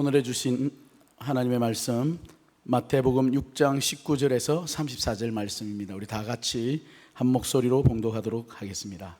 오늘 주신 하나님의 말씀 마태복음 6장 19절에서 34절 말씀입니다. 우리 다 같이 한 목소리로 봉독하도록 하겠습니다.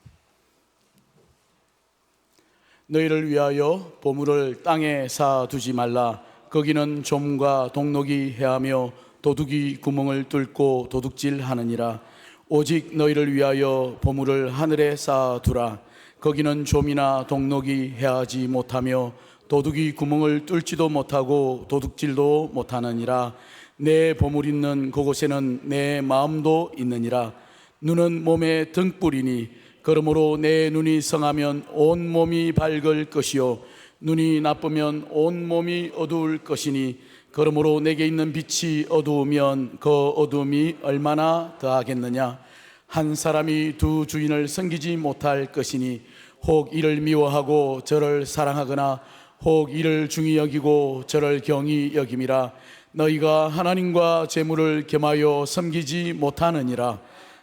너희를 위하여 보물을 땅에 쌓아두지 말라. 거기는 좀과 동록이 해하며 도둑이 구멍을 뚫고 도둑질하느니라. 오직 너희를 위하여 보물을 하늘에 쌓아두라. 거기는 좀이나 동록이 해하지 못하며 도둑이 구멍을 뚫지도 못하고 도둑질도 못하느니라. 내 보물 있는 그곳에는 내 마음도 있느니라. 눈은 몸의 등불이니 그러므로 내 눈이 성하면 온 몸이 밝을 것이요 눈이 나쁘면 온 몸이 어두울 것이니 그러므로 내게 있는 빛이 어두우면 그 어두움이 얼마나 더하겠느냐. 한 사람이 두 주인을 섬기지 못할 것이니 혹 이를 미워하고 저를 사랑하거나 혹 이를 중히 여기고 저를 경히 여김이라. 너희가 하나님과 재물을 겸하여 섬기지 못하느니라.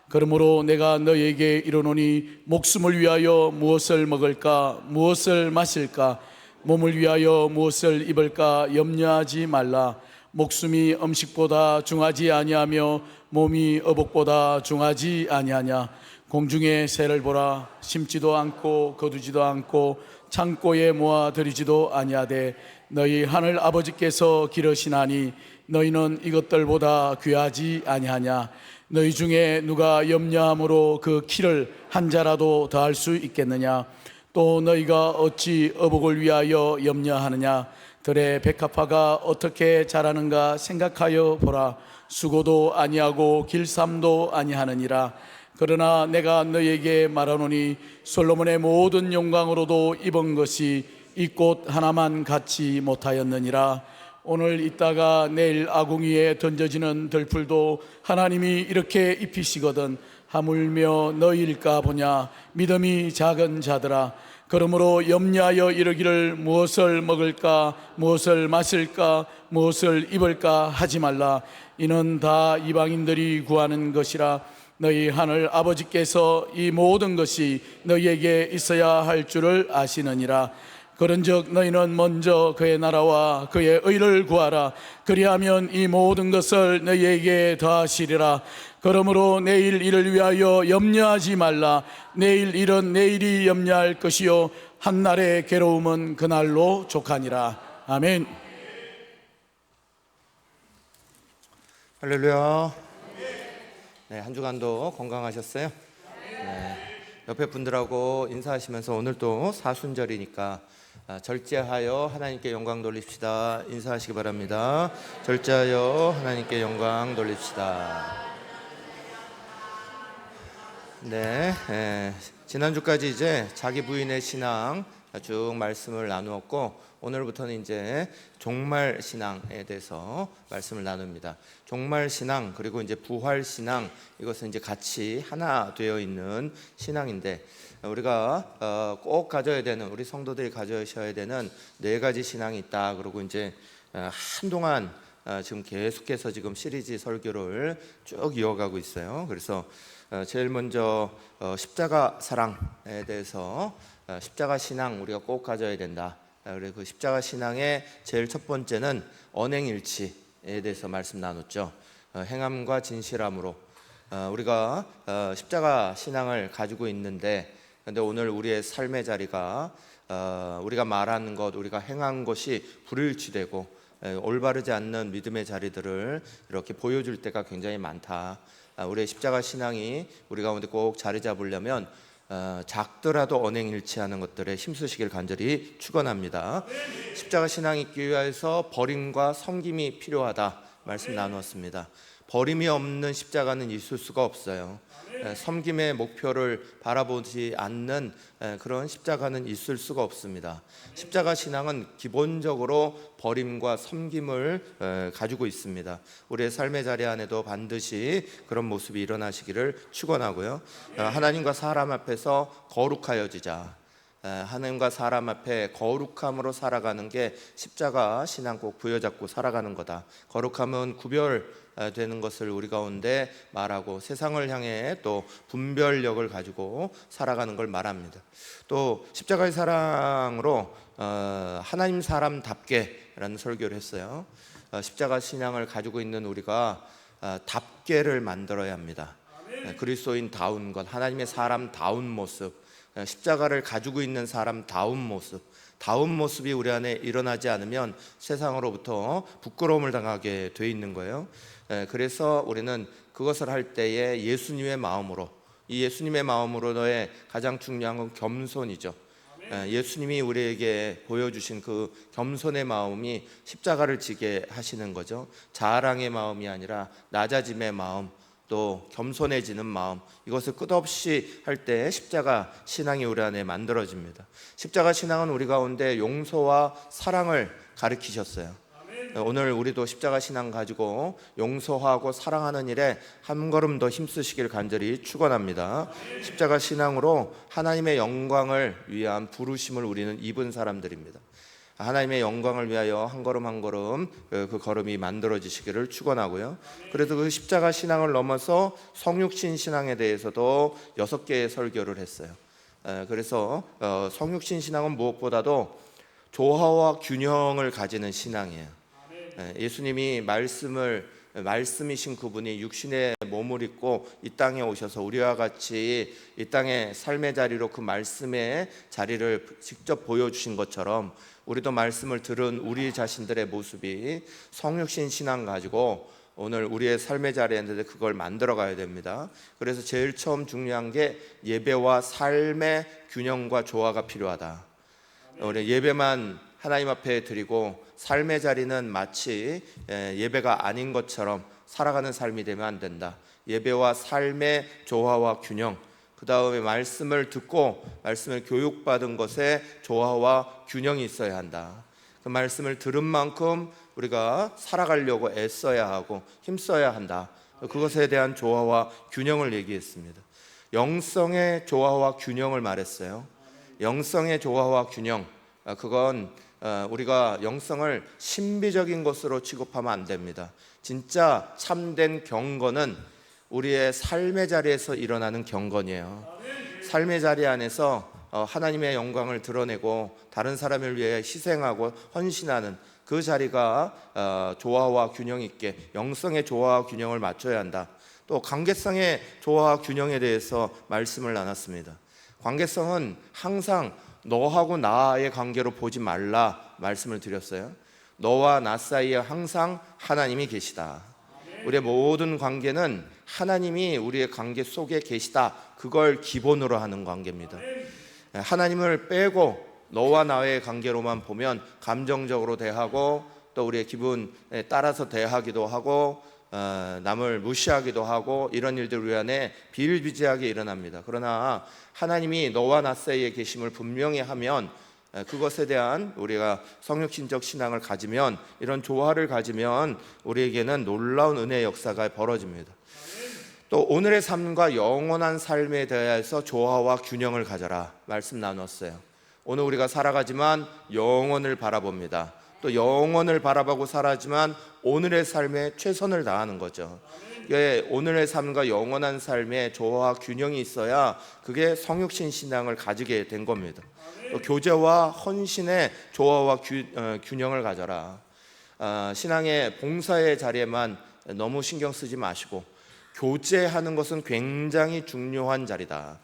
그러므로 내가 너희에게 이르노니 목숨을 위하여 무엇을 먹을까 무엇을 마실까 몸을 위하여 무엇을 입을까 염려하지 말라. 목숨이 음식보다 중하지 아니하며 몸이 어복보다 중하지 아니하냐. 공중의 새를 보라. 심지도 않고 거두지도 않고 창고에 모아들이지도 아니하되 너희 하늘 아버지께서 기르시나니 너희는 이것들보다 귀하지 아니하냐. 너희 중에 누가 염려함으로 그 키를 한 자라도 더할 수 있겠느냐. 또 너희가 어찌 어복을 위하여 염려하느냐. 들의 백합화가 어떻게 자라는가 생각하여 보라. 수고도 아니하고 길쌈도 아니하느니라. 그러나 내가 너희에게 말하노니 솔로몬의 모든 영광으로도 입은 것이 이 꽃 하나만 갖지 못하였느니라. 오늘 있다가 내일 아궁이에 던져지는 들풀도 하나님이 이렇게 입히시거든 하물며 너희일까 보냐. 믿음이 작은 자들아. 그러므로 염려하여 이르기를 무엇을 먹을까 무엇을 마실까 무엇을 입을까 하지 말라. 이는 다 이방인들이 구하는 것이라. 너희 하늘 아버지께서 이 모든 것이 너희에게 있어야 할 줄을 아시느니라. 그런즉 너희는 먼저 그의 나라와 그의 의를 구하라. 그리하면 이 모든 것을 너희에게 더하시리라. 그러므로 내일 일을 위하여 염려하지 말라. 내일 일은 내일이 염려할 것이요 한날의 괴로움은 그날로 족하니라. 아멘. 할렐루야. 네, 한 주간도 건강하셨어요? 네, 옆에 분들하고 인사하시면서 오늘 또 사순절이니까 절제하여 하나님께 영광 돌립시다. 인사하시기 바랍니다. 절제하여 하나님께 영광 돌립시다. 네, 지난주까지 이제 자기 부인의 신앙 쭉 말씀을 나누었고 오늘부터는 이제 종말 신앙에 대해서 말씀을 나눕니다. 종말 신앙 그리고 이제 부활 신앙 이것은 이제 같이 하나 되어 있는 신앙인데 우리가 꼭 가져야 되는 우리 성도들이 가져셔야 되는 네 가지 신앙이 있다. 그리고 이제 한동안 지금 계속해서 지금 시리즈 설교를 쭉 이어가고 있어요. 그래서 제일 먼저 십자가 사랑에 대해서 십자가 신앙 우리가 꼭 가져야 된다. 그리고 그 십자가 신앙의 제일 첫 번째는 언행일치에 대해서 말씀 나눴죠. 행함과 진실함으로 우리가 십자가 신앙을 가지고 있는데 근데 오늘 우리의 삶의 자리가 우리가 말하는 것 우리가 행한 것이 불일치되고 올바르지 않는 믿음의 자리들을 이렇게 보여줄 때가 굉장히 많다. 우리의 십자가 신앙이 우리 가운데 꼭 자리 잡으려면 작더라도 언행일치하는 것들에 힘쓰시길 간절히 축원합니다. 십자가 신앙이 있기 위해서 버림과 섬김이 필요하다 말씀 나누었습니다. 버림이 없는 십자가는 있을 수가 없어요. 섬김의 목표를 바라보지 않는 그런 십자가는 있을 수가 없습니다. 십자가 신앙은 기본적으로 버림과 섬김을 가지고 있습니다. 우리의 삶의 자리 안에도 반드시 그런 모습이 일어나시기를 축원하고요. 하나님과 사람 앞에서 거룩하여지자. 하나님과 사람 앞에 거룩함으로 살아가는 게 십자가 신앙 꼭 부여잡고 살아가는 거다. 거룩함은 구별되는 것을 우리 가운데 말하고 세상을 향해 또 분별력을 가지고 살아가는 걸 말합니다. 또 십자가의 사랑으로 하나님 사람답게 답계라는 설교를 했어요. 십자가 신앙을 가지고 있는 우리가 답계를 만들어야 합니다. 그리스도인다운 것, 하나님의 사람다운 모습, 십자가를 가지고 있는 사람다운 모습, 다운 모습이 우리 안에 일어나지 않으면 세상으로부터 부끄러움을 당하게 돼 있는 거예요. 그래서 우리는 그것을 할 때에 예수님의 마음으로, 이 예수님의 마음으로의 가장 중요한 건 겸손이죠. 예수님이 우리에게 보여주신 그 겸손의 마음이 십자가를 지게 하시는 거죠. 자랑의 마음이 아니라 낮아짐의 마음, 또 겸손해지는 마음, 이것을 끝없이 할 때 십자가 신앙이 우리 안에 만들어집니다. 십자가 신앙은 우리 가운데 용서와 사랑을 가르치셨어요. 오늘 우리도 십자가 신앙 가지고 용서하고 사랑하는 일에 한 걸음 더 힘쓰시길 간절히 축원합니다. 십자가 신앙으로 하나님의 영광을 위한 부르심을 우리는 입은 사람들입니다. 하나님의 영광을 위하여 한 걸음 한 걸음 그 걸음이 만들어지시기를 축원하고요. 그래서 그 십자가 신앙을 넘어서 성육신 신앙에 대해서도 6개의 설교를 했어요. 그래서 성육신 신앙은 무엇보다도 조화와 균형을 가지는 신앙이에요. 예수님이 말씀이신 그분이 육신의 몸을 입고 이 땅에 오셔서 우리와 같이 이 땅의 삶의 자리로 그 말씀의 자리를 직접 보여주신 것처럼 우리도 말씀을 들은 우리 자신들의 모습이 성육신 신앙 가지고 오늘 우리의 삶의 자리에 있는데 그걸 만들어 가야 됩니다. 그래서 제일 처음 중요한 게 예배와 삶의 균형과 조화가 필요하다. 우리 예배만 하나님 앞에 드리고 삶의 자리는 마치 예배가 아닌 것처럼 살아가는 삶이 되면 안 된다. 예배와 삶의 조화와 균형, 그 다음에 말씀을 듣고 말씀을 교육받은 것에 조화와 균형이 있어야 한다. 그 말씀을 들은 만큼 우리가 살아가려고 애써야 하고 힘써야 한다. 그것에 대한 조화와 균형을 얘기했습니다. 영성의 조화와 균형을 말했어요. 영성의 조화와 균형, 그건 우리가 영성을 신비적인 것으로 취급하면 안 됩니다. 진짜 참된 경건은 우리의 삶의 자리에서 일어나는 경건이에요. 삶의 자리 안에서 하나님의 영광을 드러내고 다른 사람을 위해 희생하고 헌신하는 그 자리가 조화와 균형 있게 영성의 조화와 균형을 맞춰야 한다. 또 관계성의 조화와 균형에 대해서 말씀을 나눴습니다. 관계성은 항상 너하고 나의 관계로 보지 말라 말씀을 드렸어요. 너와 나 사이에 항상 하나님이 계시다. 우리의 모든 관계는 하나님이 우리의 관계 속에 계시다. 그걸 기본으로 하는 관계입니다. 하나님을 빼고 너와 나의 관계로만 보면 감정적으로 대하고 또 우리의 기분에 따라서 대하기도 하고 남을 무시하기도 하고 이런 일들 우리 안에 비일비재하게 일어납니다. 그러나 하나님이 너와 나 사이에 계심을 분명히 하면 그것에 대한 우리가 성육신적 신앙을 가지면 이런 조화를 가지면 우리에게는 놀라운 은혜의 역사가 벌어집니다. 또 오늘의 삶과 영원한 삶에 대해서 조화와 균형을 가져라 말씀 나눴어요. 오늘 우리가 살아가지만 영원을 바라봅니다. 또 영원을 바라보고 살아지만 오늘의 삶에 최선을 다하는 거죠. 오늘의 삶과 영원한 삶에 조화와 균형이 있어야 그게 성육신 신앙을 가지게 된 겁니다. 또 교제와 헌신의 조화와 균형을 가져라. 신앙의 봉사의 자리에만 너무 신경 쓰지 마시고 교제하는 것은 굉장히 중요한 자리다.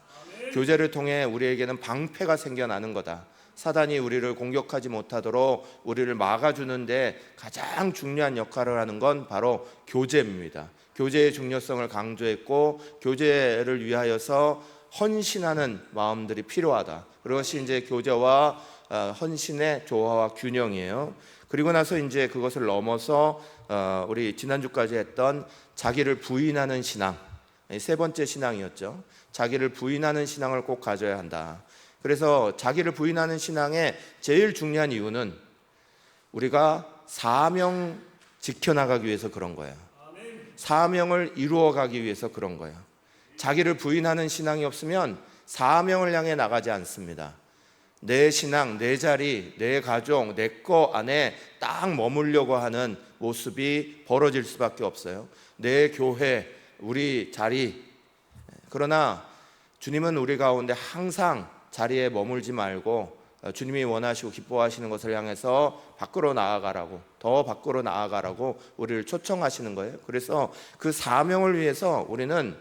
교제를 통해 우리에게는 방패가 생겨나는 거다. 사단이 우리를 공격하지 못하도록 우리를 막아주는데 가장 중요한 역할을 하는 건 바로 교제입니다. 교제의 중요성을 강조했고 교제를 위하여서 헌신하는 마음들이 필요하다. 그것이 이제 교제와 헌신의 조화와 균형이에요. 그리고 나서 이제 그것을 넘어서 우리 지난주까지 했던 자기를 부인하는 신앙, 세 번째 신앙이었죠. 자기를 부인하는 신앙을 꼭 가져야 한다. 그래서 자기를 부인하는 신앙의 제일 중요한 이유는 우리가 사명 지켜나가기 위해서 그런 거예요. 사명을 이루어가기 위해서 그런 거예요. 자기를 부인하는 신앙이 없으면 사명을 향해 나가지 않습니다. 내 신앙, 내 자리, 내 가족, 내 거 안에 딱 머물려고 하는 모습이 벌어질 수밖에 없어요. 내 교회, 우리 자리. 그러나 주님은 우리 가운데 항상 자리에 머물지 말고 주님이 원하시고 기뻐하시는 것을 향해서 밖으로 나아가라고, 더 밖으로 나아가라고 우리를 초청하시는 거예요. 그래서 그 사명을 위해서 우리는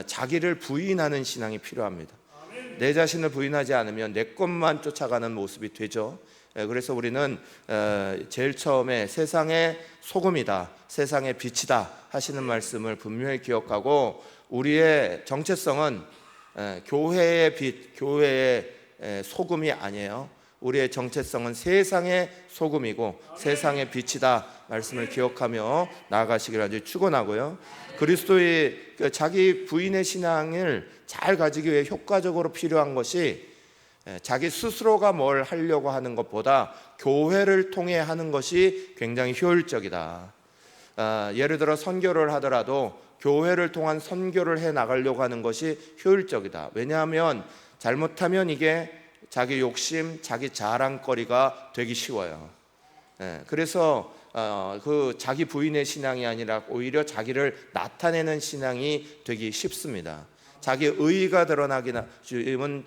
자기를 부인하는 신앙이 필요합니다. 내 자신을 부인하지 않으면 내 것만 쫓아가는 모습이 되죠. 그래서 우리는 제일 처음에 세상의 소금이다, 세상의 빛이다 하시는 말씀을 분명히 기억하고, 우리의 정체성은 교회의 빛, 교회의 소금이 아니에요. 우리의 정체성은 세상의 소금이고 세상의 빛이다 말씀을 기억하며 나아가시기를 아주 축원하고요. 그리스도의 자기 부인의 신앙을 잘 가지기 위해 효과적으로 필요한 것이 자기 스스로가 뭘 하려고 하는 것보다 교회를 통해 하는 것이 굉장히 효율적이다. 예를 들어 선교를 하더라도 교회를 통한 선교를 해 나가려고 하는 것이 효율적이다. 왜냐하면 잘못하면 이게 자기 욕심, 자기 자랑거리가 되기 쉬워요. 그래서 그 자기 부인의 신앙이 아니라 오히려 자기를 나타내는 신앙이 되기 쉽습니다. 자기 의의가 드러나기는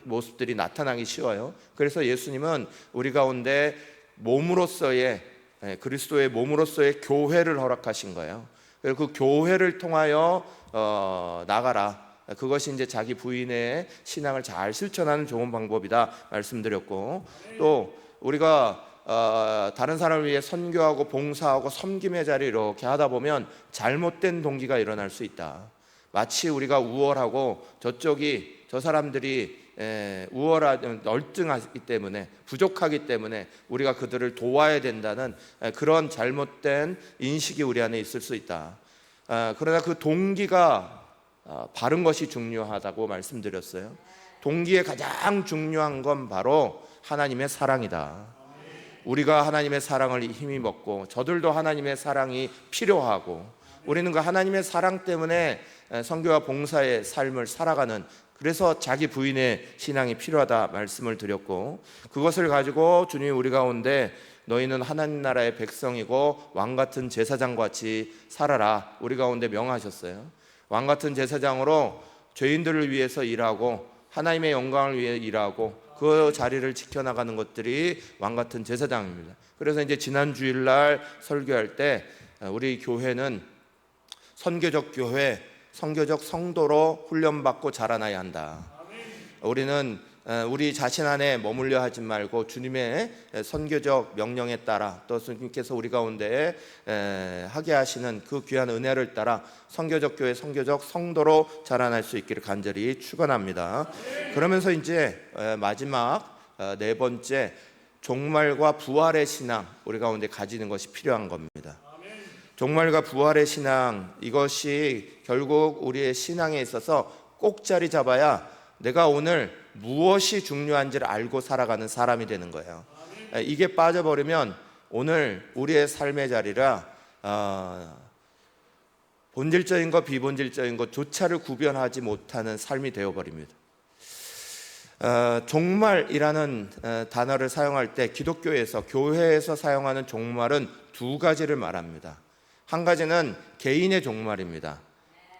모습들이 나타나기 쉬워요. 그래서 예수님은 우리 가운데 몸으로서의, 그리스도의 몸으로서의 교회를 허락하신 거예요. 그리고 그 교회를 통하여 나가라. 그것이 이제 자기 부인의 신앙을 잘 실천하는 좋은 방법이다 말씀드렸고, 또 우리가 다른 사람을 위해 선교하고 봉사하고 섬김의 자리 이렇게 하다 보면 잘못된 동기가 일어날 수 있다. 마치 우리가 우월하고 저 사람들이 우월하지, 얼등하기 때문에, 부족하기 때문에 우리가 그들을 도와야 된다는 그런 잘못된 인식이 우리 안에 있을 수 있다. 그러나 그 동기가 바른 것이 중요하다고 말씀드렸어요. 동기에 가장 중요한 건 바로 하나님의 사랑이다. 우리가 하나님의 사랑을 힘입었고 저들도 하나님의 사랑이 필요하고, 우리는 그 하나님의 사랑 때문에 선교와 봉사의 삶을 살아가는, 그래서 자기 부인의 신앙이 필요하다 말씀을 드렸고, 그것을 가지고 주님이 우리 가운데 너희는 하나님 나라의 백성이고 왕같은 제사장같이 살아라 우리 가운데 명하셨어요. 왕같은 제사장으로 죄인들을 위해서 일하고 하나님의 영광을 위해 일하고 그 자리를 지켜나가는 것들이 왕같은 제사장입니다. 그래서 이제 지난 주일날 설교할 때 우리 교회는 선교적 교회, 선교적 성도로 훈련받고 자라나야 한다. 우리는 우리 자신 안에 머물려 하지 말고 주님의 선교적 명령에 따라, 또 주님께서 우리 가운데 하게 하시는 그 귀한 은혜를 따라 선교적 교회, 선교적 성도로 자라날 수 있기를 간절히 축원합니다. 그러면서 이제 마지막 네 번째, 종말과 부활의 신앙 우리 가운데 가지는 것이 필요한 겁니다. 종말과 부활의 신앙, 이것이 결국 우리의 신앙에 있어서 꼭 자리 잡아야 내가 오늘 무엇이 중요한지를 알고 살아가는 사람이 되는 거예요. 이게 빠져버리면 오늘 우리의 삶의 자리라 본질적인 것, 비본질적인 것조차를 구별하지 못하는 삶이 되어버립니다. 종말이라는 단어를 사용할 때 기독교에서, 교회에서 사용하는 종말은 두 가지를 말합니다. 한 가지는 개인의 종말입니다.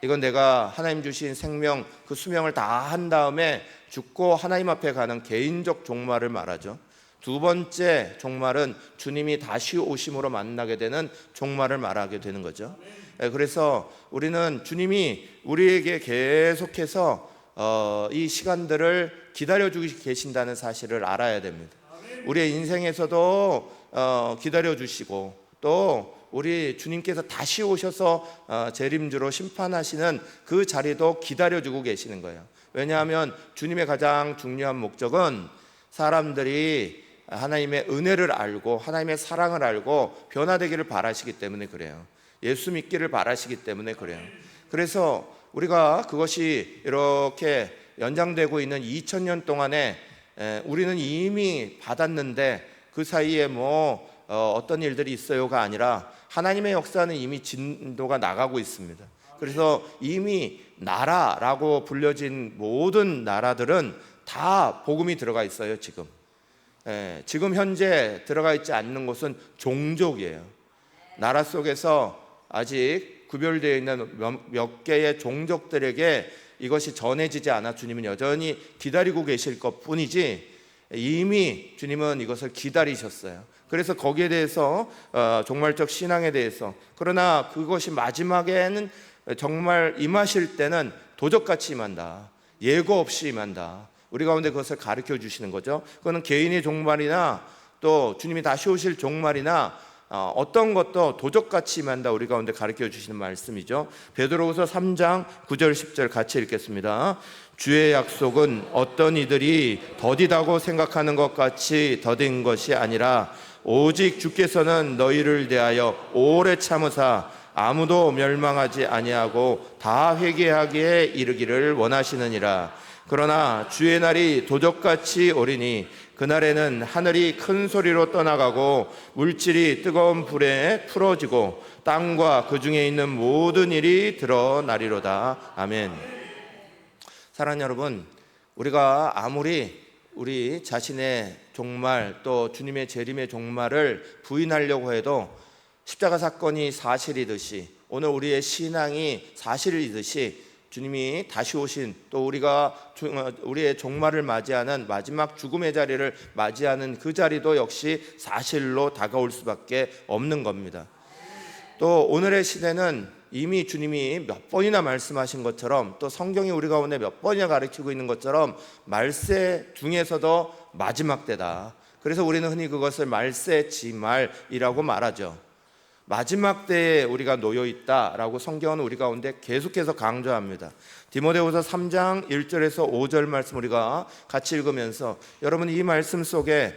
이건 내가 하나님 주신 생명, 그 수명을 다 한 다음에 죽고 하나님 앞에 가는 개인적 종말을 말하죠. 두 번째 종말은 주님이 다시 오심으로 만나게 되는 종말을 말하게 되는 거죠. 그래서 우리는 주님이 우리에게 계속해서 이 시간들을 기다려주고 계신다는 사실을 알아야 됩니다. 우리의 인생에서도 기다려주시고, 또 우리 주님께서 다시 오셔서 재림주로 심판하시는 그 자리도 기다려주고 계시는 거예요. 왜냐하면 주님의 가장 중요한 목적은 사람들이 하나님의 은혜를 알고 하나님의 사랑을 알고 변화되기를 바라시기 때문에 그래요. 예수 믿기를 바라시기 때문에 그래요. 그래서 우리가 그것이 이렇게 연장되고 있는 2000년 동안에 우리는 이미 받았는데 그 사이에 어떤 일들이 있어요가 아니라 하나님의 역사는 이미 진도가 나가고 있습니다. 그래서 이미 나라라고 불려진 모든 나라들은 다 복음이 들어가 있어요. 지금 현재 들어가 있지 않는 곳은 종족이에요. 나라 속에서 아직 구별되어 있는 몇 개의 종족들에게 이것이 전해지지 않아 주님은 여전히 기다리고 계실 것 뿐이지, 이미 주님은 이것을 기다리셨어요. 그래서 거기에 대해서 종말적 신앙에 대해서, 그러나 그것이 마지막에는 정말 임하실 때는 도적같이 임한다, 예고 없이 임한다. 우리 가운데 그것을 가르쳐 주시는 거죠. 그거는 개인의 종말이나 또 주님이 다시 오실 종말이나 어떤 것도 도적같이 임한다, 우리 가운데 가르쳐 주시는 말씀이죠. 베드로후서 3장 9절 10절 같이 읽겠습니다. 주의 약속은 어떤 이들이 더디다고 생각하는 것 같이 더딘 것이 아니라 오직 주께서는 너희를 대하여 오래 참으사 아무도 멸망하지 아니하고 다 회개하기에 이르기를 원하시느니라. 그러나 주의 날이 도적같이 오리니 그날에는 하늘이 큰 소리로 떠나가고 물질이 뜨거운 불에 풀어지고 땅과 그 중에 있는 모든 일이 드러나리로다. 아멘. 사랑하는 여러분, 우리가 아무리 우리 자신의 종말 또 주님의 재림의 종말을 부인하려고 해도 십자가 사건이 사실이듯이 오늘 우리의 신앙이 사실이듯이 주님이 다시 오신 또 우리의 종말을 맞이하는 마지막 죽음의 자리를 맞이하는 그 자리도 역시 사실로 다가올 수밖에 없는 겁니다. 또 오늘의 시대는 이미 주님이 몇 번이나 말씀하신 것처럼 또 성경이 우리 가운데 몇 번이나 가르치고 있는 것처럼 말세 중에서도 마지막 때다. 그래서 우리는 흔히 그것을 말세지말이라고 말하죠. 마지막 때에 우리가 놓여 있다라고 성경은 우리 가운데 계속해서 강조합니다. 디모데후서 3장 1절에서 5절 말씀 우리가 같이 읽으면서 여러분 이 말씀 속에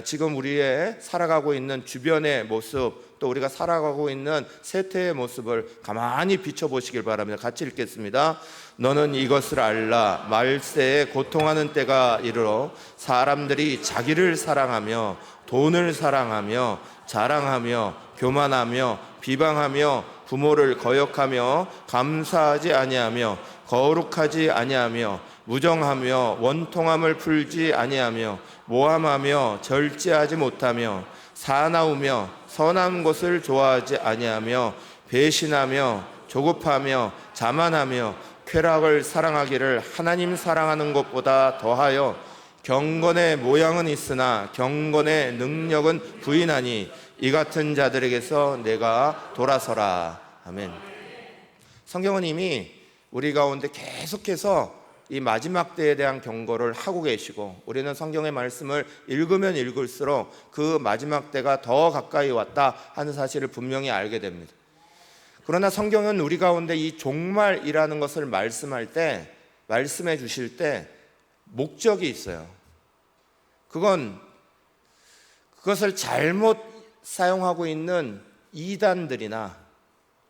지금 우리의 살아가고 있는 주변의 모습 또 우리가 살아가고 있는 세태의 모습을 가만히 비춰보시길 바랍니다. 같이 읽겠습니다. 너는 이것을 알라. 말세에 고통하는 때가 이르러 사람들이 자기를 사랑하며 돈을 사랑하며 자랑하며 교만하며 비방하며 부모를 거역하며 감사하지 아니하며 거룩하지 아니하며 무정하며 원통함을 풀지 아니하며 모함하며 절제하지 못하며 사나우며 선한 것을 좋아하지 아니하며 배신하며 조급하며 자만하며 쾌락을 사랑하기를 하나님 사랑하는 것보다 더하여 경건의 모양은 있으나 경건의 능력은 부인하니 이 같은 자들에게서 내가 돌아서라. 아멘. 성경은 이미 우리 가운데 계속해서 이 마지막 때에 대한 경고를 하고 계시고 우리는 성경의 말씀을 읽으면 읽을수록 그 마지막 때가 더 가까이 왔다 하는 사실을 분명히 알게 됩니다. 그러나 성경은 우리 가운데 이 종말이라는 것을 말씀할 때, 말씀해 주실 때 목적이 있어요. 그것을 잘못 사용하고 있는 이단들이나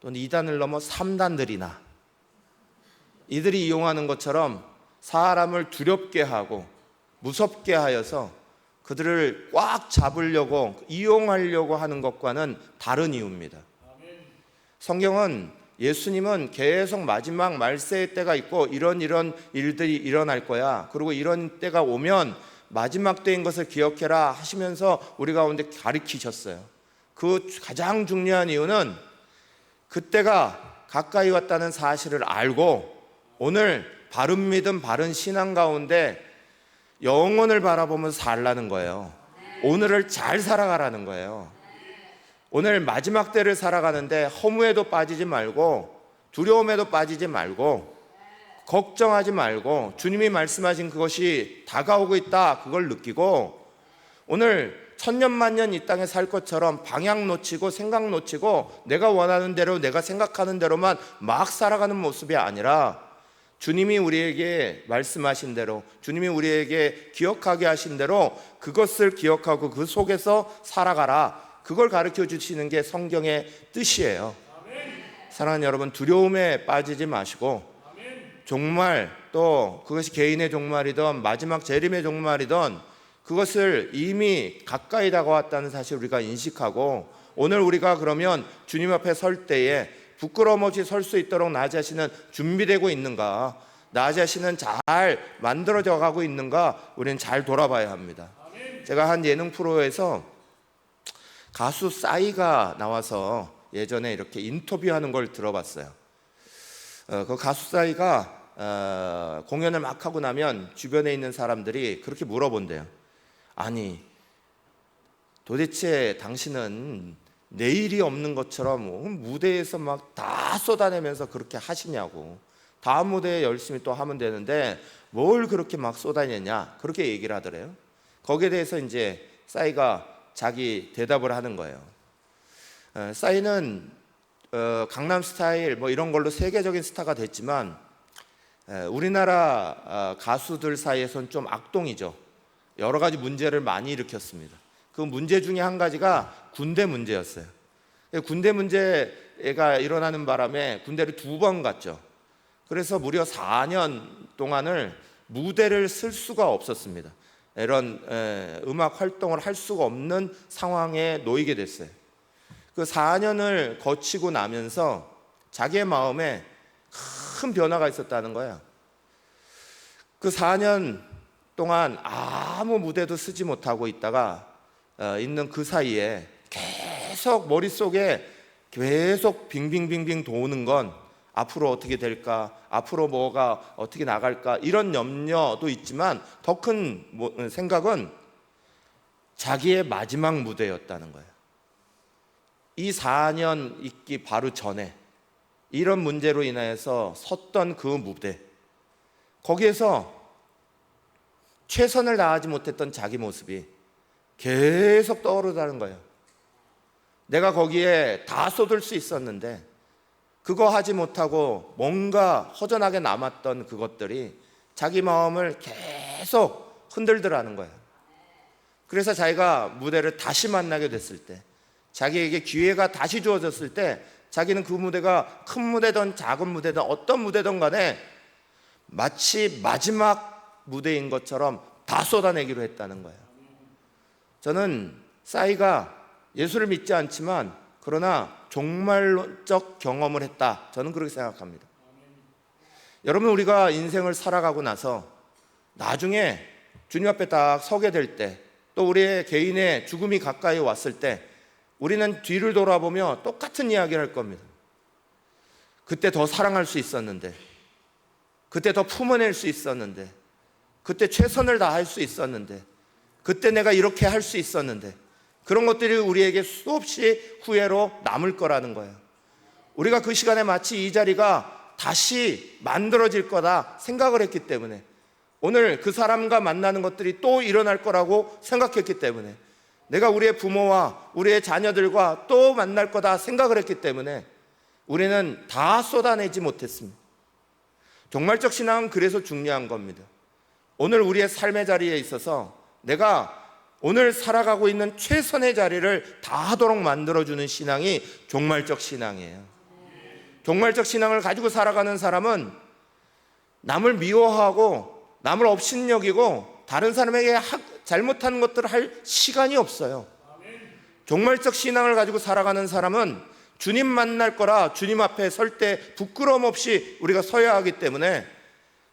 또는 이단을 넘어 3단들이나 이들이 이용하는 것처럼 사람을 두렵게 하고 무섭게 하여서 그들을 꽉 잡으려고 이용하려고 하는 것과는 다른 이유입니다. 성경은 예수님은 계속 마지막 말세의 때가 있고 이런 일들이 일어날 거야. 그리고 이런 때가 오면 마지막 때인 것을 기억해라 하시면서 우리 가운데 가르치셨어요. 그 가장 중요한 이유는 그때가 가까이 왔다는 사실을 알고 오늘 바른 믿음, 바른 신앙 가운데 영혼을 바라보면서 살라는 거예요. 오늘을 잘 살아가라는 거예요. 오늘 마지막 때를 살아가는데 허무에도 빠지지 말고 두려움에도 빠지지 말고 걱정하지 말고 주님이 말씀하신 그것이 다가오고 있다 그걸 느끼고 오늘 천년만년 이 땅에 살 것처럼 방향 놓치고 생각 놓치고 내가 원하는 대로 내가 생각하는 대로만 막 살아가는 모습이 아니라 주님이 우리에게 말씀하신 대로 주님이 우리에게 기억하게 하신 대로 그것을 기억하고 그 속에서 살아가라. 그걸 가르쳐 주시는 게 성경의 뜻이에요. 사랑하는 여러분, 두려움에 빠지지 마시고 종말 또 그것이 개인의 종말이든 마지막 재림의 종말이든 그것을 이미 가까이 다가왔다는 사실 우리가 인식하고 오늘 우리가 그러면 주님 앞에 설 때에 부끄러움 없이 설 수 있도록 나 자신은 준비되고 있는가, 나 자신은 잘 만들어져 가고 있는가 우리는 잘 돌아봐야 합니다. 제가 한 예능 프로에서 가수 싸이가 나와서 예전에 이렇게 인터뷰하는 걸 들어봤어요. 그 가수 싸이가 공연을 막 하고 나면 주변에 있는 사람들이 그렇게 물어본대요. 아니, 도대체 당신은 내일이 없는 것처럼 무대에서 막 다 쏟아내면서 그렇게 하시냐고. 다음 무대에 열심히 또 하면 되는데 뭘 그렇게 막 쏟아내냐, 그렇게 얘기를 하더래요. 거기에 대해서 이제 싸이가 자기 대답을 하는 거예요. 싸이는 강남 스타일 뭐 이런 걸로 세계적인 스타가 됐지만 우리나라 가수들 사이에서는 좀 악동이죠. 여러 가지 문제를 많이 일으켰습니다. 그 문제 중에 한 가지가 군대 문제였어요. 군대 문제가 일어나는 바람에 군대를 2번 갔죠. 그래서 무려 4년 동안을 무대를 쓸 수가 없었습니다. 이런 음악 활동을 할 수가 없는 상황에 놓이게 됐어요. 그 4년을 거치고 나면서 자기의 마음에 큰 변화가 있었다는 거예요. 그 4년 동안 아무 무대도 쓰지 못하고 있다가 있는 그 사이에 계속 머릿속에 계속 빙빙빙빙 도는 건 앞으로 어떻게 될까, 앞으로 뭐가 어떻게 나갈까, 이런 염려도 있지만 더 큰 생각은 자기의 마지막 무대였다는 거예요. 이 4년 있기 바로 전에 이런 문제로 인해서 섰던 그 무대, 거기에서 최선을 다하지 못했던 자기 모습이 계속 떠오르다는 거예요. 내가 거기에 다 쏟을 수 있었는데 그거 하지 못하고 뭔가 허전하게 남았던 그것들이 자기 마음을 계속 흔들더라는 거예요. 그래서 자기가 무대를 다시 만나게 됐을 때, 자기에게 기회가 다시 주어졌을 때, 자기는 그 무대가 큰 무대든 작은 무대든 어떤 무대든 간에 마치 마지막 무대인 것처럼 다 쏟아내기로 했다는 거예요. 저는 싸이가 예수를 믿지 않지만 그러나 종말론적 경험을 했다, 저는 그렇게 생각합니다. 여러분, 우리가 인생을 살아가고 나서 나중에 주님 앞에 딱 서게 될 때, 또 우리의 개인의 죽음이 가까이 왔을 때 우리는 뒤를 돌아보며 똑같은 이야기를 할 겁니다. 그때 더 사랑할 수 있었는데, 그때 더 품어낼 수 있었는데, 그때 최선을 다할 수 있었는데, 그때 내가 이렇게 할 수 있었는데, 그런 것들이 우리에게 수없이 후회로 남을 거라는 거예요. 우리가 그 시간에 마치 이 자리가 다시 만들어질 거다 생각을 했기 때문에, 오늘 그 사람과 만나는 것들이 또 일어날 거라고 생각했기 때문에, 내가 우리의 부모와 우리의 자녀들과 또 만날 거다 생각을 했기 때문에 우리는 다 쏟아내지 못했습니다. 종말적 신앙은 그래서 중요한 겁니다. 오늘 우리의 삶의 자리에 있어서 내가 오늘 살아가고 있는 최선의 자리를 다 하도록 만들어주는 신앙이 종말적 신앙이에요. 종말적 신앙을 가지고 살아가는 사람은 남을 미워하고 남을 업신여기고 다른 사람에게 잘못한 것들을 할 시간이 없어요. 종말적 신앙을 가지고 살아가는 사람은 주님 만날 거라 주님 앞에 설 때 부끄러움 없이 우리가 서야 하기 때문에,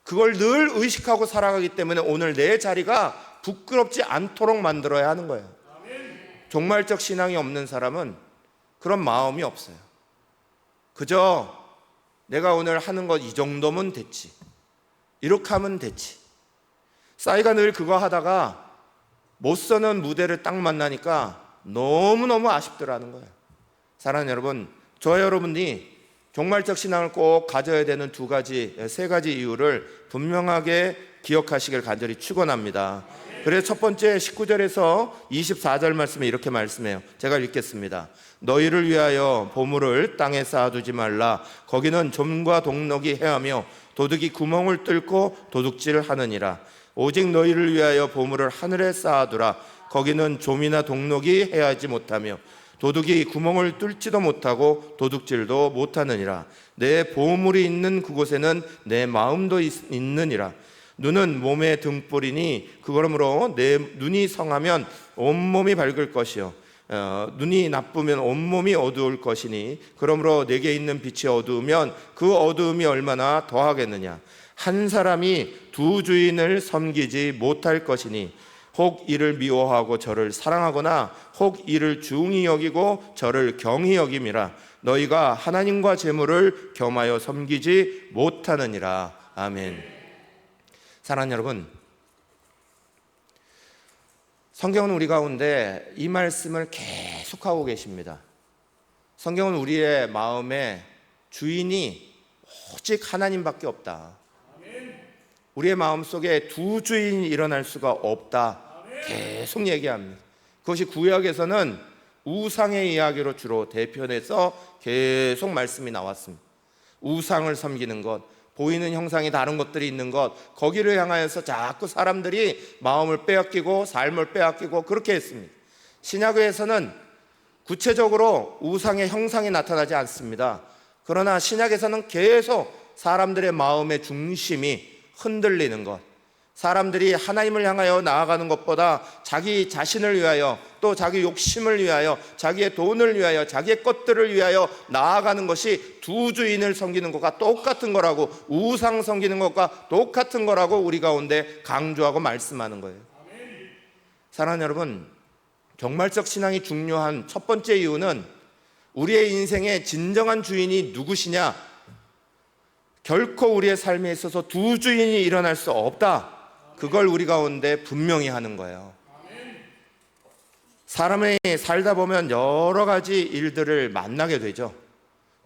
그걸 늘 의식하고 살아가기 때문에 오늘 내 자리가 부끄럽지 않도록 만들어야 하는 거예요. 종말적 신앙이 없는 사람은 그런 마음이 없어요. 그저 내가 오늘 하는 것 이 정도면 됐지, 이렇게 하면 됐지. 싸이가 늘 그거 하다가 못 서는 무대를 딱 만나니까 너무너무 아쉽더라는 거예요. 사랑하는 여러분, 저와 여러분이 종말적 신앙을 꼭 가져야 되는 세 가지 이유를 분명하게 기억하시길 간절히 축원합니다. 그래서 첫 번째 19절에서 24절 말씀에 이렇게 말씀해요. 제가 읽겠습니다. 너희를 위하여 보물을 땅에 쌓아두지 말라. 거기는 좀과 동록이 해하며 도둑이 구멍을 뚫고 도둑질하느니라. 오직 너희를 위하여 보물을 하늘에 쌓아두라. 거기는 좀이나 동록이 해하지 못하며 도둑이 구멍을 뚫지도 못하고 도둑질도 못하느니라. 내 보물이 있는 그곳에는 내 마음도 있느니라. 눈은 몸의 등불이니 그러므로 내 눈이 성하면 온몸이 밝을 것이요 눈이 나쁘면 온몸이 어두울 것이니 그러므로 내게 있는 빛이 어두우면 그 어두움이 얼마나 더하겠느냐. 한 사람이 두 주인을 섬기지 못할 것이니 혹 이를 미워하고 저를 사랑하거나 혹 이를 중히 여기고 저를 경히 여김이라. 너희가 하나님과 재물을 겸하여 섬기지 못하느니라. 아멘. 사랑하는 여러분, 성경은 우리 가운데 이 말씀을 계속하고 계십니다. 성경은 우리의 마음의 주인이 오직 하나님밖에 없다. 우리의 마음속에 두 주인이 일어날 수가 없다. 계속 얘기합니다. 그것이 구약에서는 우상의 이야기로 주로 대표해서 계속 말씀이 나왔습니다. 우상을 섬기는 것, 보이는 형상이 다른 것들이 있는 것, 거기를 향하여서 자꾸 사람들이 마음을 빼앗기고 삶을 빼앗기고 그렇게 했습니다. 신약에서는 구체적으로 우상의 형상이 나타나지 않습니다. 그러나 신약에서는 계속 사람들의 마음의 중심이 흔들리는 것, 사람들이 하나님을 향하여 나아가는 것보다 자기 자신을 위하여, 또 자기 욕심을 위하여, 자기의 돈을 위하여, 자기의 것들을 위하여 나아가는 것이 두 주인을 섬기는 것과 똑같은 거라고, 우상 섬기는 것과 똑같은 거라고 우리 가운데 강조하고 말씀하는 거예요. 사랑하는 여러분, 종말적 신앙이 중요한 첫 번째 이유는 우리의 인생의 진정한 주인이 누구시냐? 결코 우리의 삶에 있어서 두 주인이 일어날 수 없다. 그걸 우리 가운데 분명히 하는 거예요. 사람이 살다 보면 여러 가지 일들을 만나게 되죠.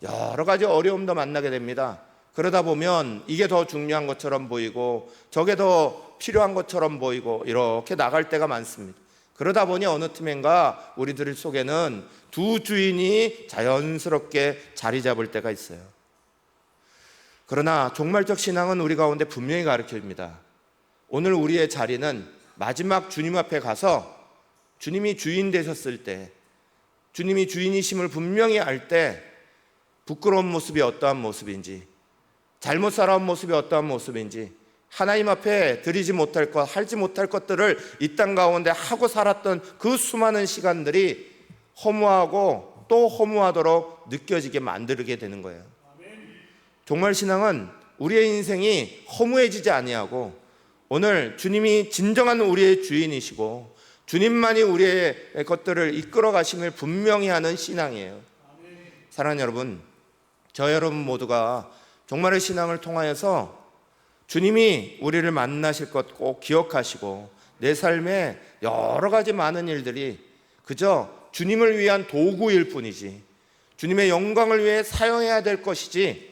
여러 가지 어려움도 만나게 됩니다. 그러다 보면 이게 더 중요한 것처럼 보이고 저게 더 필요한 것처럼 보이고 이렇게 나갈 때가 많습니다. 그러다 보니 어느 틈엔가 우리들 속에는 두 주인이 자연스럽게 자리 잡을 때가 있어요. 그러나 종말적 신앙은 우리 가운데 분명히 가르쳐줍니다. 오늘 우리의 자리는 마지막 주님 앞에 가서 주님이 주인 되셨을 때, 주님이 주인이심을 분명히 알 때 부끄러운 모습이 어떠한 모습인지, 잘못 살아온 모습이 어떠한 모습인지, 하나님 앞에 드리지 못할 것, 하지 못할 것들을 이 땅 가운데 하고 살았던 그 수많은 시간들이 허무하고 또 허무하도록 느껴지게 만들게 되는 거예요. 종말 신앙은 우리의 인생이 허무해지지 아니하고 오늘 주님이 진정한 우리의 주인이시고 주님만이 우리의 것들을 이끌어 가심을 분명히 하는 신앙이에요. 사랑하는 여러분, 저 여러분 모두가 종말의 신앙을 통하여서 주님이 우리를 만나실 것 꼭 기억하시고 내 삶에 여러 가지 많은 일들이 그저 주님을 위한 도구일 뿐이지 주님의 영광을 위해 사용해야 될 것이지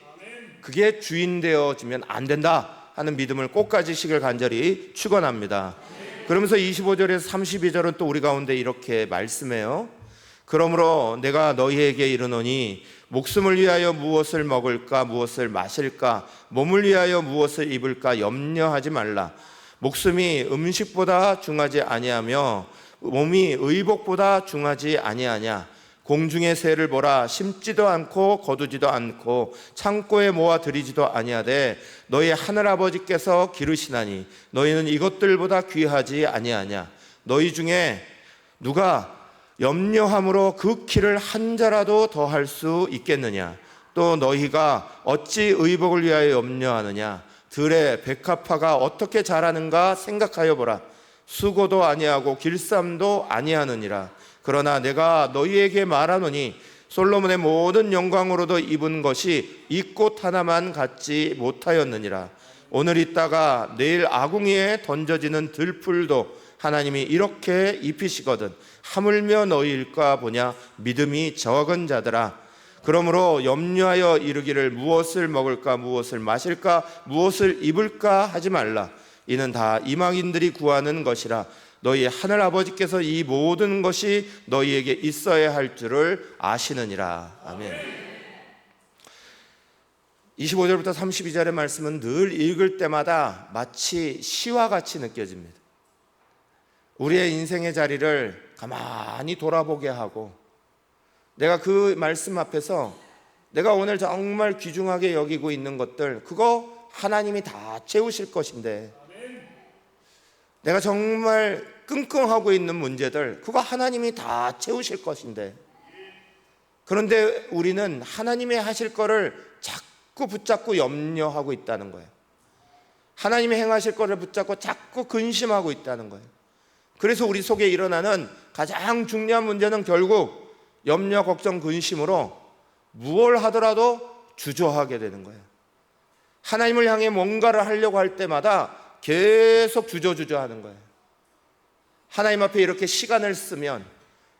그게 주인 되어지면 안 된다 하는 믿음을 꼭 가지시길 간절히 축원합니다. 그러면서 25절에서 32절은 또 우리 가운데 이렇게 말씀해요. 그러므로 내가 너희에게 이르노니 목숨을 위하여 무엇을 먹을까 무엇을 마실까 몸을 위하여 무엇을 입을까 염려하지 말라. 목숨이 음식보다 중하지 아니하며 몸이 의복보다 중하지 아니하냐. 공중의 새를 보라. 심지도 않고 거두지도 않고 창고에 모아 들이지도 아니하되 너희 하늘아버지께서 기르시나니 너희는 이것들보다 귀하지 아니하냐. 너희 중에 누가 염려함으로 그 키를 한 자라도 더 할 수 있겠느냐. 또 너희가 어찌 의복을 위하여 염려하느냐. 들의 백합화가 어떻게 자라는가 생각하여 보라. 수고도 아니하고 길쌈도 아니하느니라. 그러나 내가 너희에게 말하노니 솔로몬의 모든 영광으로도 입은 것이 이 꽃 하나만 갖지 못하였느니라. 오늘 있다가 내일 아궁이에 던져지는 들풀도 하나님이 이렇게 입히시거든 하물며 너희일까 보냐. 믿음이 적은 자들아, 그러므로 염려하여 이르기를 무엇을 먹을까 무엇을 마실까 무엇을 입을까 하지 말라. 이는 다 이방인들이 구하는 것이라. 너희 하늘 아버지께서 이 모든 것이 너희에게 있어야 할 줄을 아시느니라. 아멘. 25절부터 32절의 말씀은 늘 읽을 때마다 마치 시와 같이 느껴집니다. 우리의 인생의 자리를 가만히 돌아보게 하고 내가 그 말씀 앞에서 내가 오늘 정말 귀중하게 여기고 있는 것들 그거 하나님이 다 채우실 것인데 내가 정말 끙끙하고 있는 문제들 그거 하나님이 다 채우실 것인데 그런데 우리는 하나님이 하실 거를 자꾸 붙잡고 염려하고 있다는 거예요. 하나님이 행하실 거를 붙잡고 자꾸 근심하고 있다는 거예요. 그래서 우리 속에 일어나는 가장 중요한 문제는 결국 염려, 걱정, 근심으로 무엇을 하더라도 주저하게 되는 거예요. 하나님을 향해 뭔가를 하려고 할 때마다 계속 주저하는 거예요. 하나님 앞에 이렇게 시간을 쓰면,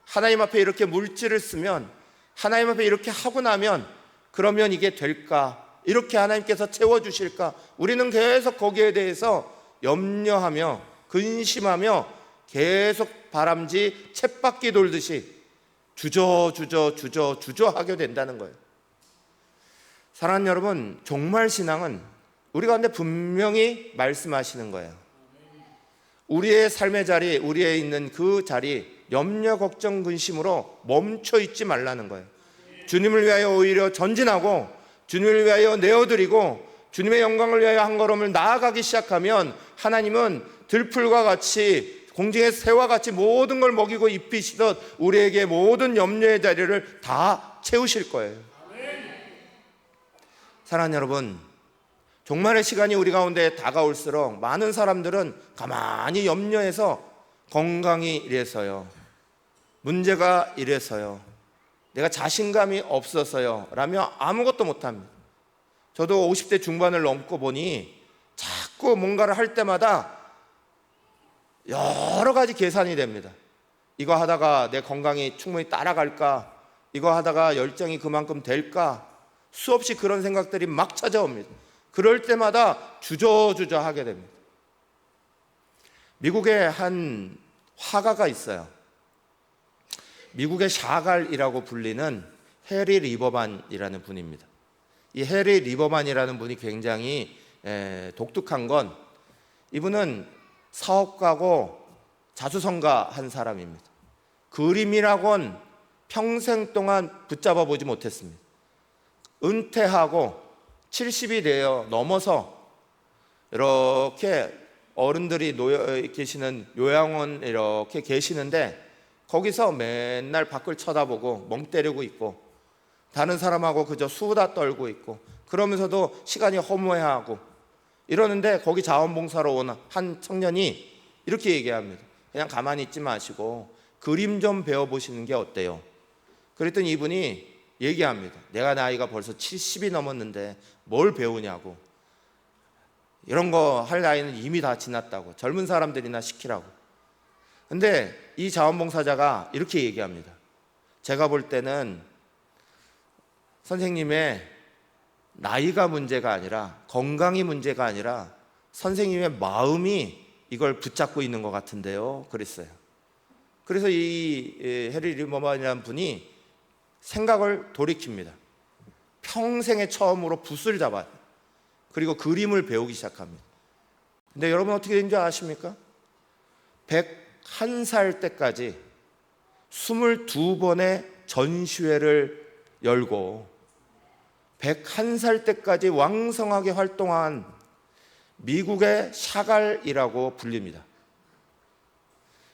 하나님 앞에 이렇게 물질을 쓰면, 하나님 앞에 이렇게 하고 나면 그러면 이게 될까? 이렇게 하나님께서 채워주실까? 우리는 계속 거기에 대해서 염려하며 근심하며 계속 바람지 쳇바퀴 돌듯이 주저하게 된다는 거예요. 사랑하는 여러분, 종말 신앙은 우리 가운데 분명히 말씀하시는 거예요. 우리의 삶의 자리, 우리의 있는 그 자리, 염려, 걱정, 근심으로 멈춰 있지 말라는 거예요. 주님을 위하여 오히려 전진하고 주님을 위하여 내어드리고 주님의 영광을 위하여 한 걸음을 나아가기 시작하면 하나님은 들풀과 같이, 공중의 새와 같이 모든 걸 먹이고 입히시듯 우리에게 모든 염려의 자리를 다 채우실 거예요. 사랑하는 여러분, 종말의 시간이 우리 가운데 다가올수록 많은 사람들은 가만히 염려해서 건강이 이래서요, 문제가 이래서요, 내가 자신감이 없어서요 라며 아무것도 못합니다. 저도 50대 중반을 넘고 보니 자꾸 뭔가를 할 때마다 여러 가지 계산이 됩니다. 이거 하다가 내 건강이 충분히 따라갈까? 이거 하다가 열정이 그만큼 될까? 수없이 그런 생각들이 막 찾아옵니다. 그럴 때마다 주저하게 됩니다. 미국에 한 화가가 있어요. 미국의 샤갈이라고 불리는 해리 리버만이라는 분입니다. 이 해리 리버만이라는 분이 굉장히 독특한 건, 이분은 사업가고 자수성가 한 사람입니다. 그림이라곤 평생 동안 붙잡아 보지 못했습니다. 은퇴하고 70이 되어 넘어서 이렇게 어른들이 계시는 요양원 이렇게 계시는데 거기서 맨날 밖을 쳐다보고 멍 때리고 있고 다른 사람하고 그저 수다 떨고 있고 그러면서도 시간이 허무해하고 이러는데, 거기 자원봉사로 온 한 청년이 이렇게 얘기합니다. 그냥 가만히 있지 마시고 그림 좀 배워보시는 게 어때요? 그랬더니 이분이 얘기합니다. 내가 나이가 벌써 70이 넘었는데 뭘 배우냐고. 이런 거 할 나이는 이미 다 지났다고. 젊은 사람들이나 시키라고. 근데 이 자원봉사자가 이렇게 얘기합니다. 제가 볼 때는 선생님의 나이가 문제가 아니라, 건강이 문제가 아니라 선생님의 마음이 이걸 붙잡고 있는 것 같은데요. 그랬어요. 그래서 이 해리 리버만이라는 분이 생각을 돌이킵니다. 평생에 처음으로 붓을 잡아요. 그리고 그림을 배우기 시작합니다. 근데 여러분 어떻게 된 줄 아십니까? 101살 때까지 22번의 전시회를 열고 101살 때까지 왕성하게 활동한 미국의 샤갈이라고 불립니다.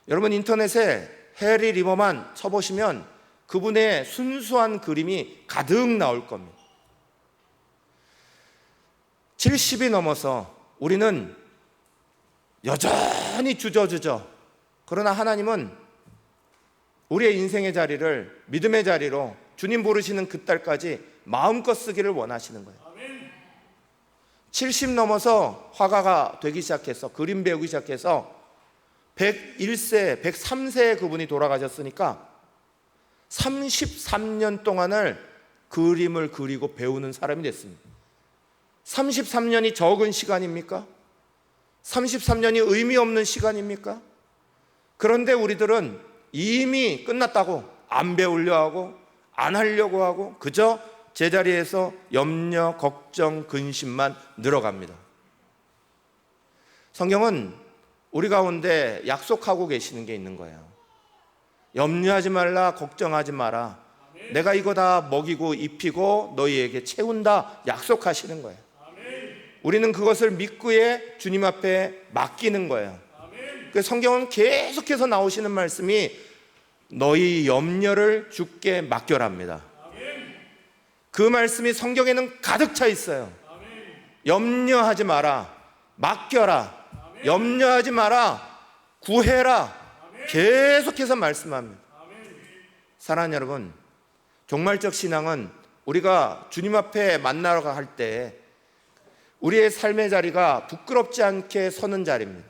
여러분 인터넷에 해리 리버만 쳐보시면 그분의 순수한 그림이 가득 나올 겁니다. 70이 넘어서 우리는 여전히 주저주저, 그러나 하나님은 우리의 인생의 자리를 믿음의 자리로 주님 부르시는 그날까지 마음껏 쓰기를 원하시는 거예요. 70 넘어서 화가가 되기 시작해서 그림 배우기 시작해서 101세, 103세에 그분이 돌아가셨으니까 33년 동안을 그림을 그리고 배우는 사람이 됐습니다. 33년이 적은 시간입니까? 33년이 의미 없는 시간입니까? 그런데 우리들은 이미 끝났다고 안 배우려 하고 안 하려고 하고 그저 제자리에서 염려, 걱정, 근심만 늘어갑니다. 성경은 우리 가운데 약속하고 계시는 게 있는 거예요. 염려하지 말라, 걱정하지 마라. 내가 이거 다 먹이고 입히고 너희에게 채운다 약속하시는 거예요. 우리는 그것을 믿고의 주님 앞에 맡기는 거예요. 그 성경은 계속해서 나오시는 말씀이 너희 염려를 주께 맡겨랍니다. 그 말씀이 성경에는 가득 차 있어요. 염려하지 마라, 맡겨라, 염려하지 마라, 구해라, 계속해서 말씀합니다. 사랑하는 여러분, 종말적 신앙은 우리가 주님 앞에 만나러 갈 때 우리의 삶의 자리가 부끄럽지 않게 서는 자리입니다.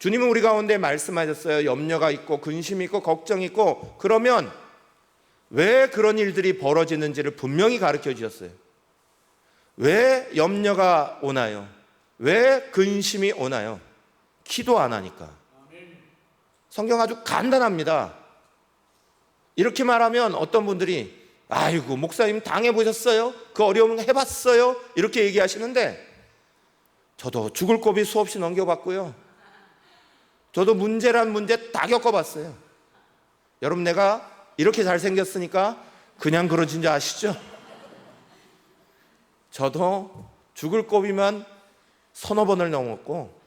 주님은 우리 가운데 말씀하셨어요. 염려가 있고 근심이 있고 걱정이 있고, 그러면 왜 그런 일들이 벌어지는지를 분명히 가르쳐 주셨어요. 왜 염려가 오나요? 왜 근심이 오나요? 기도 안 하니까. 성경 아주 간단합니다. 이렇게 말하면 어떤 분들이 아이고 목사님 당해보셨어요? 그 어려움 해봤어요? 이렇게 얘기하시는데, 저도 죽을 고비 수없이 넘겨봤고요, 저도 문제란 문제 다 겪어봤어요. 여러분, 내가 이렇게 잘생겼으니까 그냥 그러진 줄 아시죠? 저도 죽을 고비만 서너 번을 넘었고,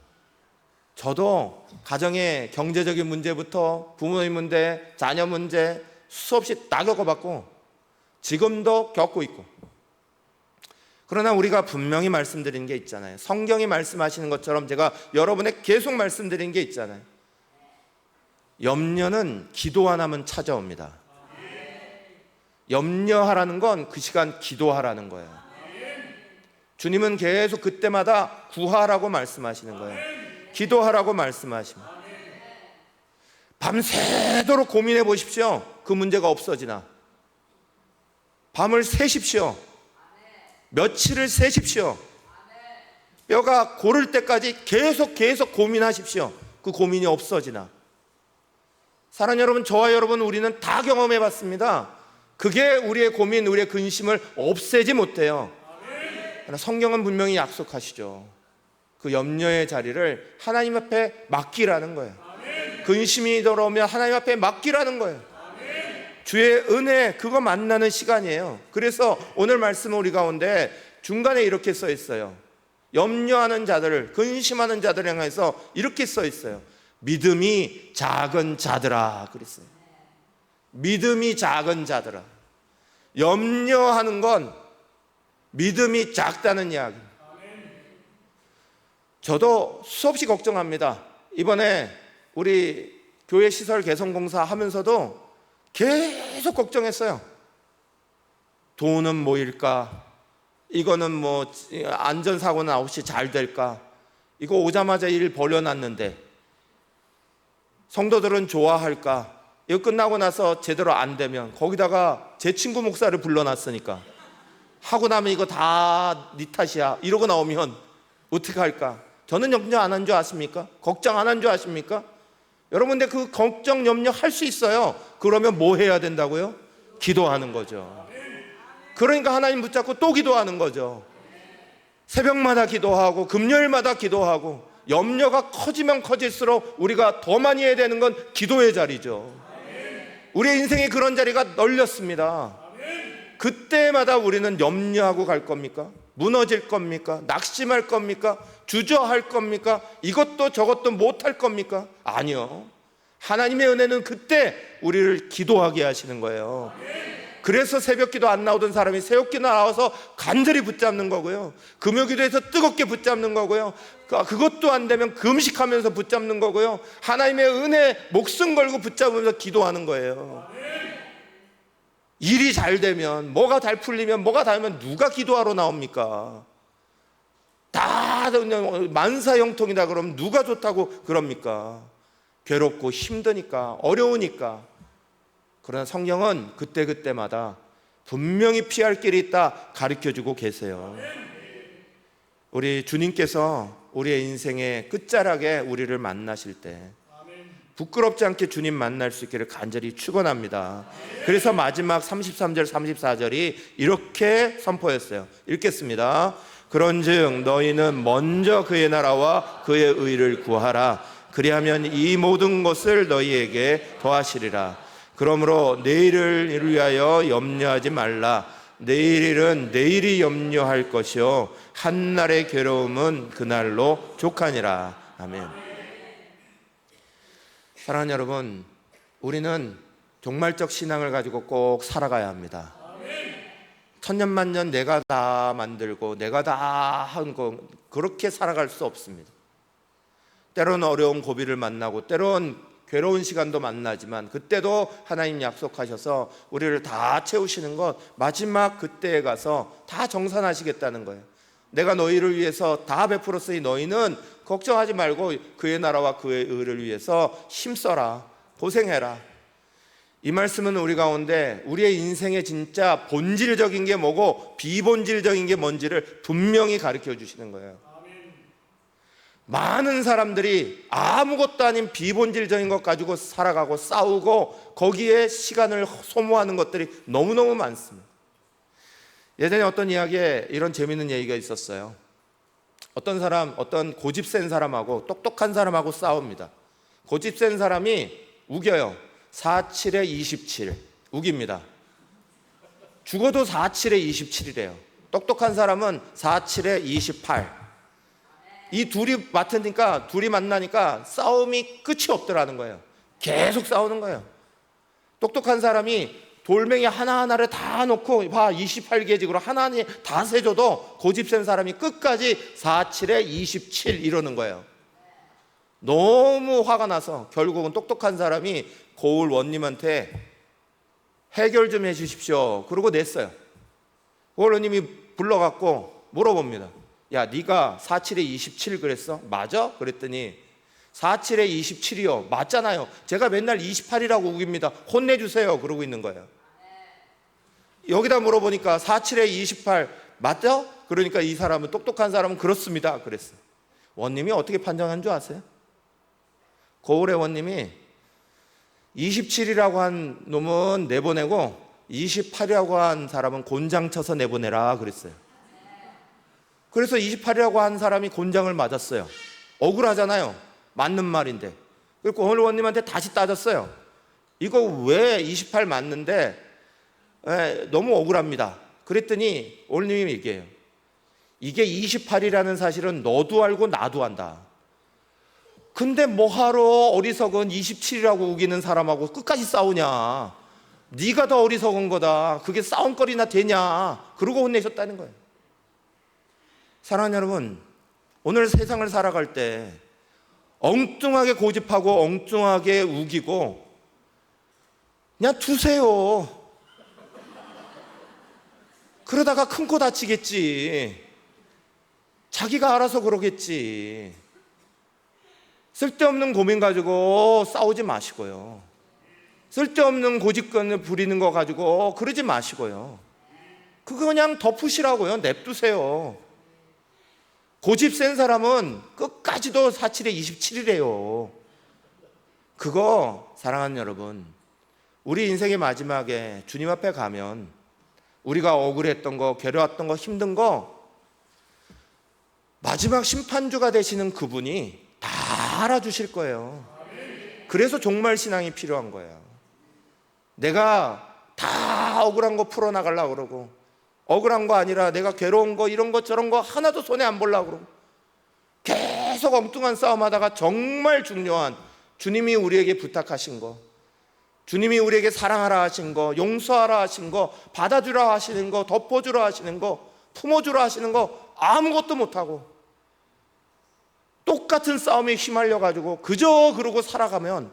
저도 가정의 경제적인 문제부터 부모님 문제, 자녀 문제 수없이 다 겪어봤고 지금도 겪고 있고, 그러나 우리가 분명히 말씀드린 게 있잖아요. 성경이 말씀하시는 것처럼 제가 여러분에게 계속 말씀드린 게 있잖아요. 염려는 기도 안 하면 찾아옵니다. 염려하라는 건 그 시간 기도하라는 거예요. 주님은 계속 그때마다 구하라고 말씀하시는 거예요. 기도하라고 말씀하십니다. 밤새도록 고민해 보십시오. 그 문제가 없어지나. 밤을 새십시오. 며칠을 새십시오. 뼈가 고를 때까지 계속 고민하십시오. 그 고민이 없어지나. 사랑하는 여러분, 저와 여러분, 우리는 다 경험해 봤습니다. 그게 우리의 고민, 우리의 근심을 없애지 못해요. 그러나 성경은 분명히 약속하시죠. 그 염려의 자리를 하나님 앞에 맡기라는 거예요. 근심이 들어오면 하나님 앞에 맡기라는 거예요. 주의 은혜, 그거 만나는 시간이에요. 그래서 오늘 말씀 우리 가운데 중간에 이렇게 써 있어요. 염려하는 자들을, 근심하는 자들을 향해서 이렇게 써 있어요. 믿음이 작은 자들아, 그랬어요. 믿음이 작은 자들아. 염려하는 건 믿음이 작다는 이야기. 저도 수없이 걱정합니다. 이번에 우리 교회 시설 개선 공사 하면서도 계속 걱정했어요. 돈은 모일까? 이거는 뭐 안전사고는 없이 잘 될까? 이거 오자마자 일 벌려놨는데 성도들은 좋아할까? 이거 끝나고 나서 제대로 안 되면, 거기다가 제 친구 목사를 불러놨으니까 하고 나면 이거 다 네 탓이야 이러고 나오면 어떻게 할까? 저는 염려 안 한 줄 아십니까? 걱정 안 한 줄 아십니까? 여러분, 근데 그 걱정, 염려 할 수 있어요. 그러면 뭐 해야 된다고요? 기도하는 거죠. 그러니까 하나님 붙잡고 또 기도하는 거죠. 새벽마다 기도하고 금요일마다 기도하고, 염려가 커지면 커질수록 우리가 더 많이 해야 되는 건 기도의 자리죠. 우리의 인생에 그런 자리가 널렸습니다. 그때마다 우리는 염려하고 갈 겁니까? 무너질 겁니까? 낙심할 겁니까? 주저할 겁니까? 이것도 저것도 못할 겁니까? 아니요. 하나님의 은혜는 그때 우리를 기도하게 하시는 거예요. 그래서 새벽기도 안 나오던 사람이 새벽기도 나와서 간절히 붙잡는 거고요, 금요기도에서 뜨겁게 붙잡는 거고요, 그것도 안 되면 금식하면서 붙잡는 거고요, 하나님의 은혜 목숨 걸고 붙잡으면서 기도하는 거예요. 일이 잘 되면, 뭐가 잘 풀리면, 뭐가 닿으면 누가 기도하러 나옵니까? 다 만사형통이다 그러면 누가 좋다고 그럽니까? 괴롭고 힘드니까, 어려우니까. 그러나 성경은 그때그때마다 분명히 피할 길이 있다 가르쳐주고 계세요. 우리 주님께서 우리의 인생의 끝자락에 우리를 만나실 때 부끄럽지 않게 주님 만날 수 있기를 간절히 축원합니다. 그래서 마지막 33절 34절이 이렇게 선포했어요. 읽겠습니다. 그런즉 너희는 먼저 그의 나라와 그의 의를 구하라. 그리하면 이 모든 것을 너희에게 더하시리라. 그러므로 내일을 위하여 염려하지 말라. 내일 일은 내일이 염려할 것이요 한날의 괴로움은 그날로 족하니라. 아멘. 사랑하는 여러분, 우리는 종말적 신앙을 가지고 꼭 살아가야 합니다. 천년만년 내가 다 만들고 내가 다 한 거, 그렇게 살아갈 수 없습니다. 때로는 어려운 고비를 만나고 때로는 괴로운 시간도 만나지만, 그때도 하나님 약속하셔서 우리를 다 채우시는 것, 마지막 그때에 가서 다 정산하시겠다는 거예요. 내가 너희를 위해서 다 베풀었으니 너희는 걱정하지 말고 그의 나라와 그의 의를 위해서 힘써라, 고생해라. 이 말씀은 우리 가운데 우리의 인생의 진짜 본질적인 게 뭐고 비본질적인 게 뭔지를 분명히 가르쳐 주시는 거예요. 많은 사람들이 아무것도 아닌 비본질적인 것 가지고 살아가고 싸우고 거기에 시간을 소모하는 것들이 너무너무 많습니다. 예전에 어떤 이야기에 이런 재미있는 얘기가 있었어요. 어떤 고집 센 사람하고 똑똑한 사람하고 싸웁니다. 고집 센 사람이 우겨요. 47에 27 우깁니다. 죽어도 47에 27이래요. 똑똑한 사람은 47에 28. 이 둘이 만나니까 싸움이 끝이 없더라는 거예요. 계속 싸우는 거예요. 똑똑한 사람이 돌멩이 하나하나를 다 놓고 28계직으로 하나하나 다 세줘도 고집센 사람이 끝까지 47에 27 이러는 거예요. 너무 화가 나서 결국은 똑똑한 사람이 고을 원님한테 해결 좀 해주십시오. 그러고 냈어요. 고을 원님이 불러갖고 물어봅니다. 야, 네가 47에 27 그랬어? 맞아? 그랬더니 47에 27이요. 맞잖아요. 제가 맨날 28이라고 우깁니다. 혼내주세요. 그러고 있는 거예요. 여기다 물어보니까 47에 28 맞죠? 그러니까 이 사람은, 똑똑한 사람은 그렇습니다. 그랬어요. 원님이 어떻게 판정한 줄 아세요? 고을의 원님이 27이라고 한 놈은 내보내고 28이라고 한 사람은 곤장 쳐서 내보내라 그랬어요. 그래서 28이라고 한 사람이 곤장을 맞았어요. 억울하잖아요. 맞는 말인데. 그리고 고을 원님한테 다시 따졌어요. 이거 왜 28 맞는데 너무 억울합니다. 그랬더니 원님이 얘기해요. 이게 28이라는 사실은 너도 알고 나도 안다. 근데 뭐하러 어리석은 27이라고 우기는 사람하고 끝까지 싸우냐. 네가 더 어리석은 거다. 그게 싸움거리나 되냐. 그러고 혼내셨다는 거예요. 사랑하는 여러분, 오늘 세상을 살아갈 때 엉뚱하게 고집하고 엉뚱하게 우기고 그냥 두세요. 그러다가 큰 코 다치겠지. 자기가 알아서 그러겠지. 쓸데없는 고민 가지고 싸우지 마시고요. 쓸데없는 고집권을 부리는 거 가지고 그러지 마시고요. 그거 그냥 덮으시라고요. 냅두세요. 고집 센 사람은 끝까지도 47에 27이래요. 그거 사랑하는 여러분, 우리 인생의 마지막에 주님 앞에 가면 우리가 억울했던 거, 괴로웠던 거, 힘든 거 마지막 심판주가 되시는 그분이 다 알아주실 거예요. 그래서 종말 신앙이 필요한 거예요. 내가 다 억울한 거 풀어나가려고 그러고 억울한 거 아니라 내가 괴로운 거 이런 거 저런 거 하나도 손에 안 보려고 그러고 계속 엉뚱한 싸움하다가 정말 중요한 주님이 우리에게 부탁하신 거, 주님이 우리에게 사랑하라 하신 거, 용서하라 하신 거, 받아주라 하시는 거, 덮어주라 하시는 거, 품어주라 하시는 거 아무것도 못하고 똑같은 싸움에 휘말려가지고 그저 그러고 살아가면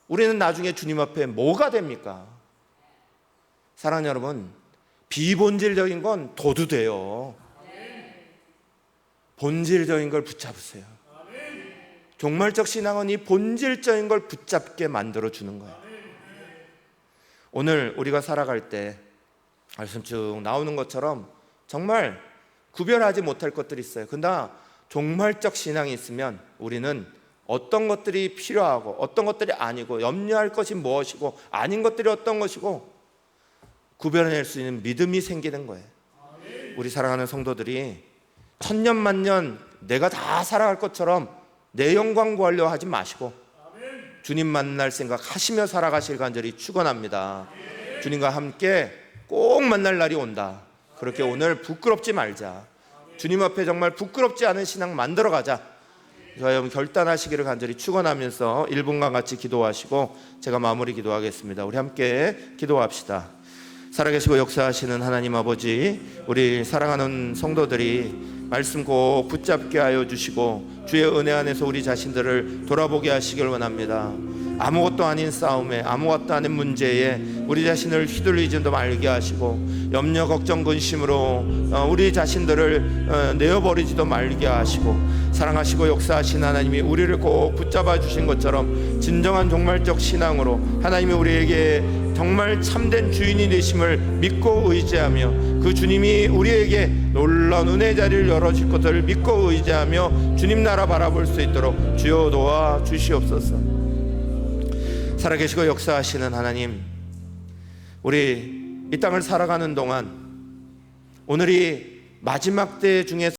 우리는 나중에 주님 앞에 뭐가 됩니까? 사랑하는 여러분, 비본질적인 건 둬도 돼요. 본질적인 걸 붙잡으세요. 종말적 신앙은 이 본질적인 걸 붙잡게 만들어주는 거예요. 오늘 우리가 살아갈 때 말씀 쭉 나오는 것처럼 정말 구별하지 못할 것들이 있어요. 그러나 종말적 신앙이 있으면 우리는 어떤 것들이 필요하고 어떤 것들이 아니고 염려할 것이 무엇이고 아닌 것들이 어떤 것이고 구별해낼 수 있는 믿음이 생기는 거예요. 우리 사랑하는 성도들이 천년 만년 내가 다 살아갈 것처럼 내 영광 구하려 하지 마시고 주님 만날 생각하시며 살아가실 간절히 축원합니다. 주님과 함께 꼭 만날 날이 온다. 그렇게 오늘 부끄럽지 말자. 주님 앞에 정말 부끄럽지 않은 신앙 만들어가자. 저와 여러분 결단하시기를 간절히 축원하면서 1분간 같이 기도하시고 제가 마무리 기도하겠습니다. 우리 함께 기도합시다. 살아계시고 역사하시는 하나님 아버지, 우리 사랑하는 성도들이 말씀 꼭 붙잡게 하여 주시고 주의 은혜 안에서 우리 자신들을 돌아보게 하시길 원합니다. 아무것도 아닌 싸움에, 아무것도 아닌 문제에 우리 자신을 휘둘리지도 말게 하시고, 염려 걱정 근심으로 우리 자신들을 내어버리지도 말게 하시고, 사랑하시고 역사하신 하나님이 우리를 꼭 붙잡아 주신 것처럼 진정한 종말적 신앙으로 하나님이 우리에게 정말 참된 주인이 되심을 믿고 의지하며, 그 주님이 우리에게 놀라운 은혜 자리를 열어줄 것을 믿고 의지하며 주님 나라 바라볼 수 있도록 주여 도와 주시옵소서. 살아계시고 역사하시는 하나님, 우리 이 땅을 살아가는 동안 오늘이 마지막 때 중에